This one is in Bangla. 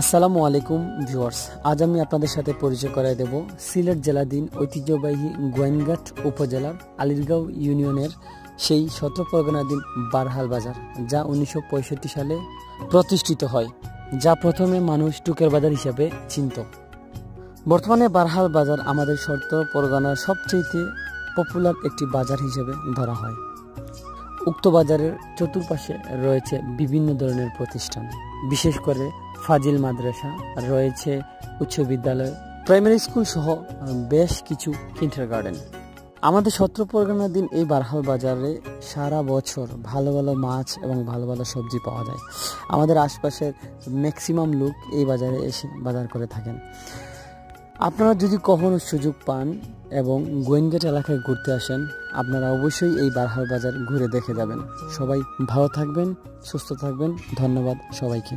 আসসালামু আলাইকুম ভিউয়ার্স, আজ আমি আপনাদের সাথে পরিচয় করায় দেব সিলেট জেলাধীন ঐতিহ্যবাহী গোয়েনঘাট উপজেলার আলীরগাঁও ইউনিয়নের সেই 17 পরগনাধীন বারহাল বাজার, যা 1965 সালে প্রতিষ্ঠিত হয়, যা প্রথমে মানুষ টুকের বাজার হিসাবে চিনত। বর্তমানে বারহাল বাজার আমাদের 17 পরগনার সবচেয়ে পপুলার একটি বাজার হিসেবে ধরা হয়। উক্ত বাজারের চতুর্পাশে রয়েছে বিভিন্ন ধরনের প্রতিষ্ঠান, বিশেষ করে ফাজিল মাদ্রাসা, রয়েছে উচ্চ বিদ্যালয়, প্রাইমারি স্কুল সহ বেশ কিছু কিন্ডারগার্টেন। আমাদের 17 পরগনাধীন এই বারহাল বাজারে সারা বছর ভালো ভালো মাছ এবং ভালো ভালো সবজি পাওয়া যায়। আমাদের আশপাশের ম্যাক্সিমাম লোক এই বাজারে এসে বাজার করে থাকেন। আপনারা যদি কখনো সুযোগ পান এবং গোয়েনঘাট এলাকায় ঘুরতে আসেন, আপনারা অবশ্যই এই বারহাল বাজার ঘুরে দেখে যাবেন। সবাই ভালো থাকবেন, সুস্থ থাকবেন। ধন্যবাদ সবাইকে।